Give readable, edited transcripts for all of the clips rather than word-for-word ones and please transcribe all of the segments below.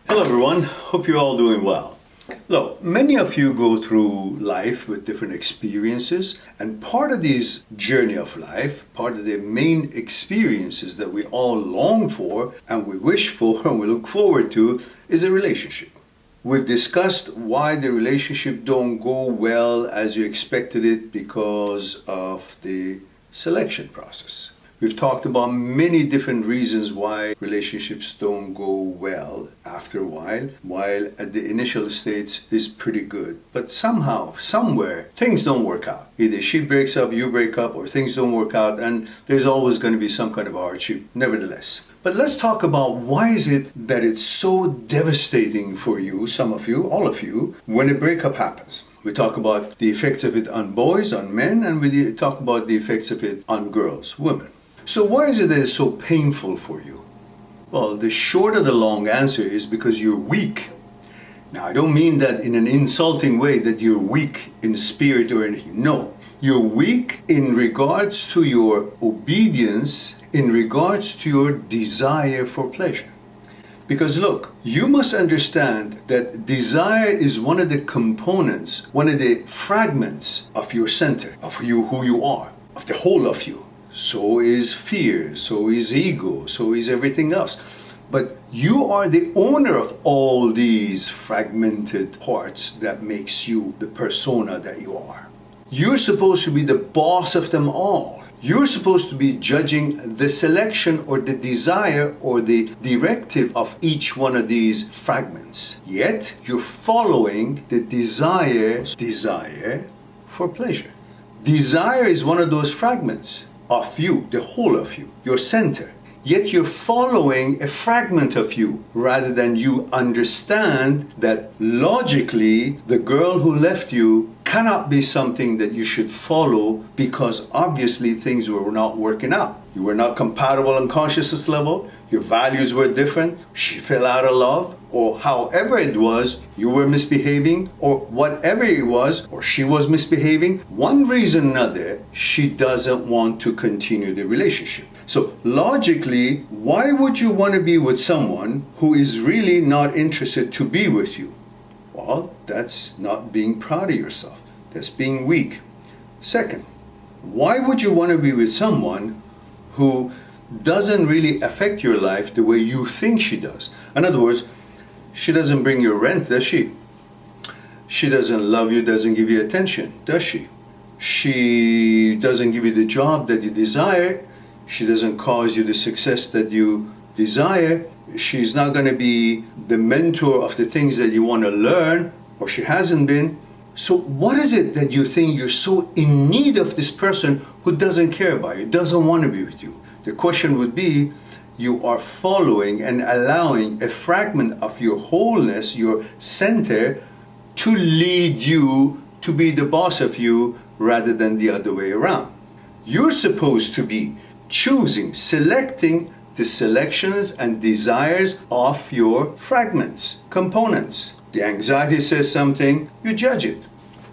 Hello everyone, hope you're all doing well. Look, many of you go through life with different experiences, and part of this journey of life, part of the main experiences that we all long for and we wish for and we look forward to is a relationship. We've discussed why the relationship don't go well as you expected it because of the selection process. We've talked about many different reasons why relationships don't go well after a while at the initial states is pretty good. But somehow, somewhere, things don't work out. Either she breaks up, you break up, or things don't work out, and there's always going to be some kind of hardship, nevertheless. But let's talk about why is it that it's so devastating for you, some of you, all of you, when a breakup happens. We talk about the effects of it on boys, on men, and we talk about the effects of it on girls, women. So why is it that it's so painful for you? Well, the short of the long answer is because you're weak. Now, I don't mean that in an insulting way that you're weak in spirit or anything. No, you're weak in regards to your obedience, in regards to your desire for pleasure. Because look, you must understand that desire is one of the components, one of the fragments of your center, of who you are, of the whole of you. So is fear, so is ego, so is everything else. But you are the owner of all these fragmented parts that makes you the persona that you are. You're supposed to be the boss of them all. You're supposed to be judging the selection or the desire or the directive of each one of these fragments. Yet you're following the desire for pleasure. Desire is one of those fragments of you, the whole of you, your center. Yet you're following a fragment of you rather than you understand that logically the girl who left you cannot be something that you should follow because obviously things were not working out. You were not compatible on consciousness level, your values were different, she fell out of love, or however it was, you were misbehaving, or whatever it was, or she was misbehaving, one reason or another, she doesn't want to continue the relationship. So logically, why would you want to be with someone who is really not interested to be with you? Well, that's not being proud of yourself. That's being weak. Second, why would you want to be with someone who doesn't really affect your life the way you think she does? In other words, she doesn't bring you rent, does she? She doesn't love you, doesn't give you attention, does she? She doesn't give you the job that you desire. She doesn't cause you the success that you desire. She's not going to be the mentor of the things that you want to learn, or she hasn't been. So what is it that you think you're so in need of this person who doesn't care about you, doesn't want to be with you? The question would be, you are following and allowing a fragment of your wholeness, your center, to lead you to be the boss of you rather than the other way around. You're supposed to be choosing, selecting the selections and desires of your fragments, components. The anxiety says something, you judge it.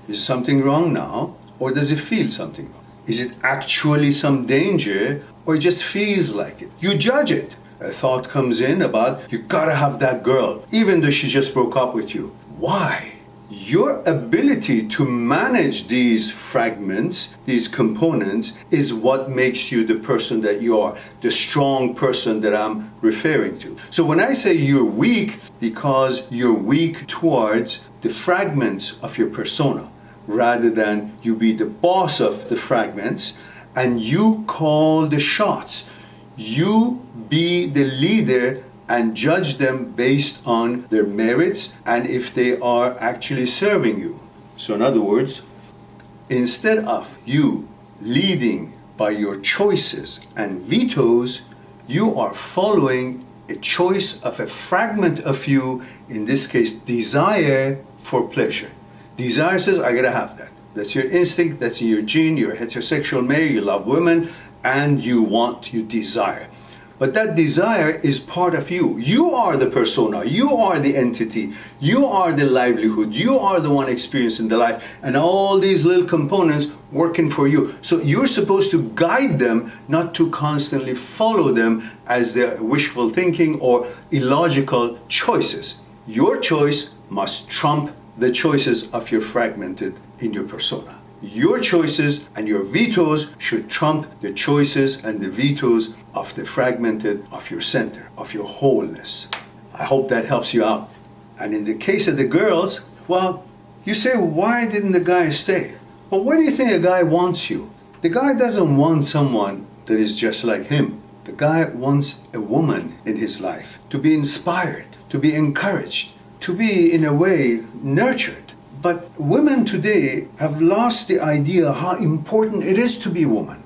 Is something wrong now, or does it feel something wrong? Is it actually some danger, or it just feels like it? You judge it. A thought comes in about, you gotta have that girl, even though she just broke up with you. Why? Your ability to manage these fragments, these components, is what makes you the person that you are, the strong person that I'm referring to. So when I say you're weak, because you're weak towards the fragments of your persona, rather than you be the boss of the fragments, and you call the shots. You be the leader and judge them based on their merits and if they are actually serving you. So in other words, instead of you leading by your choices and vetoes, you are following a choice of a fragment of you, in this case, desire for pleasure. Desire says, I gotta have that. That's your instinct, that's in your gene, you're a heterosexual male, you love women, and you desire. But that desire is part of you. You are the persona, you are the entity, you are the livelihood, you are the one experiencing the life, and all these little components working for you. So you're supposed to guide them, not to constantly follow them as their wishful thinking or illogical choices. Your choice must trump the choices of your fragmented in your persona. Your choices and your vetoes should trump the choices and the vetoes of the fragmented of your center, of your wholeness. I hope that helps you out. And in the case of the girls, well, you say, why didn't the guy stay? Well, why do you think a guy wants you? The guy doesn't want someone that is just like him. The guy wants a woman in his life to be inspired, to be encouraged, to be, in a way, nurtured. But women today have lost the idea how important it is to be a woman.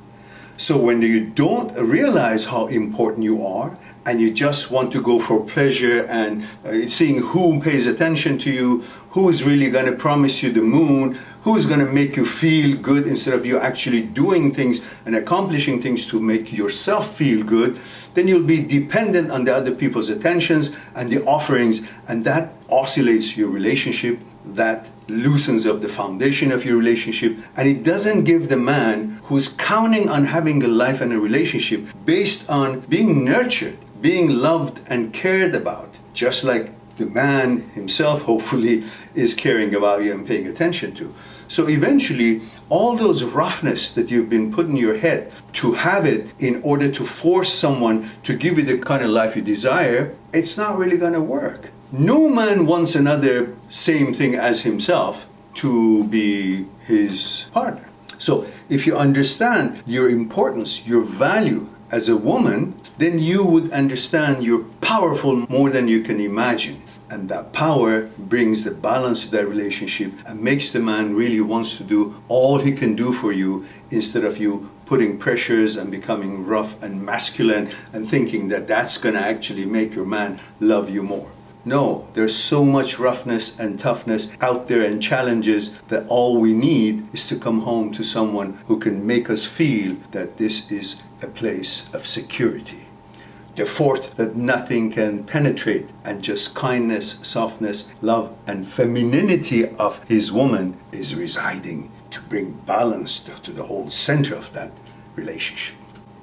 So when you don't realize how important you are, and you just want to go for pleasure and seeing who pays attention to you, who's really going to promise you the moon, who's going to make you feel good instead of you actually doing things and accomplishing things to make yourself feel good, then you'll be dependent on the other people's attentions and the offerings, and that oscillates your relationship, that loosens up the foundation of your relationship, and it doesn't give the man who's counting on having a life and a relationship based on being nurtured, being loved and cared about, just like the man himself hopefully is caring about you and paying attention to. So eventually, all those roughness that you've been put in your head to have it in order to force someone to give you the kind of life you desire, it's not really going to work. No man wants another same thing as himself to be his partner. So if you understand your importance, your value as a woman, then you would understand you're powerful more than you can imagine. And that power brings the balance to that relationship and makes the man really wants to do all he can do for you instead of you putting pressures and becoming rough and masculine and thinking that that's going to actually make your man love you more. No, there's so much roughness and toughness out there and challenges that all we need is to come home to someone who can make us feel that this is a place of security. The fort that nothing can penetrate, and just kindness, softness, love, and femininity of his woman is residing to bring balance to the whole center of that relationship.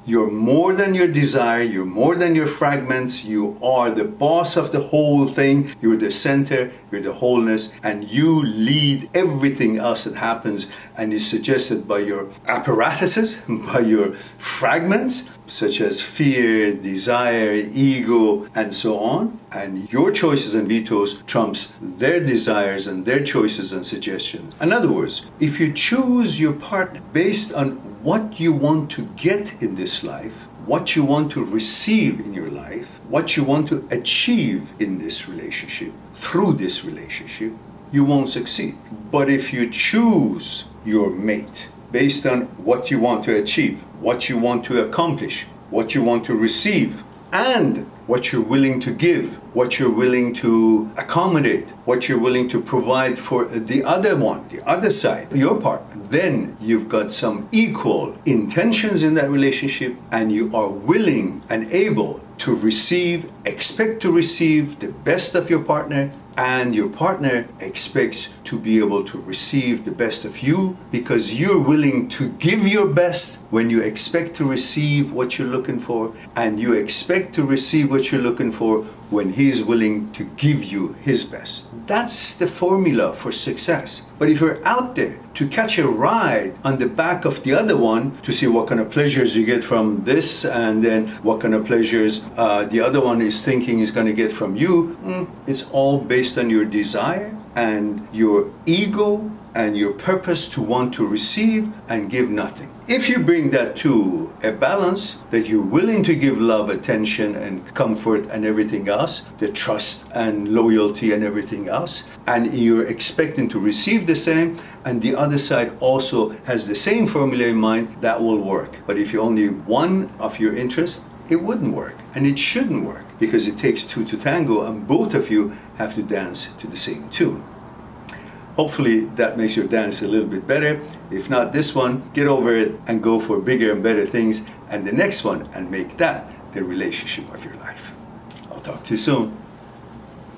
You're more than your desire, you're more than your fragments, you are the boss of the whole thing, you're the center, you're the wholeness, and you lead everything else that happens and is suggested by your apparatuses, by your fragments, such as fear, desire, ego, and so on. And your choices and vetoes trumps their desires and their choices and suggestions. In other words, if you choose your partner based on what you want to get in this life, what you want to receive in your life, what you want to achieve in this relationship, through this relationship, you won't succeed. But if you choose your mate based on what you want to achieve, what you want to accomplish, what you want to receive, and what you're willing to give, what you're willing to accommodate, what you're willing to provide for the other one, the other side, your partner, then you've got some equal intentions in that relationship, and you are willing and able to receive, expect to receive the best of your partner, and your partner expects to be able to receive the best of you because you're willing to give your best when you expect to receive what you're looking for, and you expect to receive what you're looking for when he's willing to give you his best. That's the formula for success. But if you're out there to catch a ride on the back of the other one to see what kind of pleasures you get from this and then what kind of pleasures the other one is thinking is going to get from you, it's all based on your desire and your ego and your purpose to want to receive and give nothing. If you bring that to a balance, that you're willing to give love, attention, and comfort and everything else, the trust and loyalty and everything else, and you're expecting to receive the same, and the other side also has the same formula in mind, that will work. But if you only one of your interests, it wouldn't work, and it shouldn't work, because it takes two to tango, and both of you have to dance to the same tune. Hopefully that makes your dance a little bit better. If not this one, get over it and go for bigger and better things, and the next one, and make that the relationship of your life. I'll talk to you soon.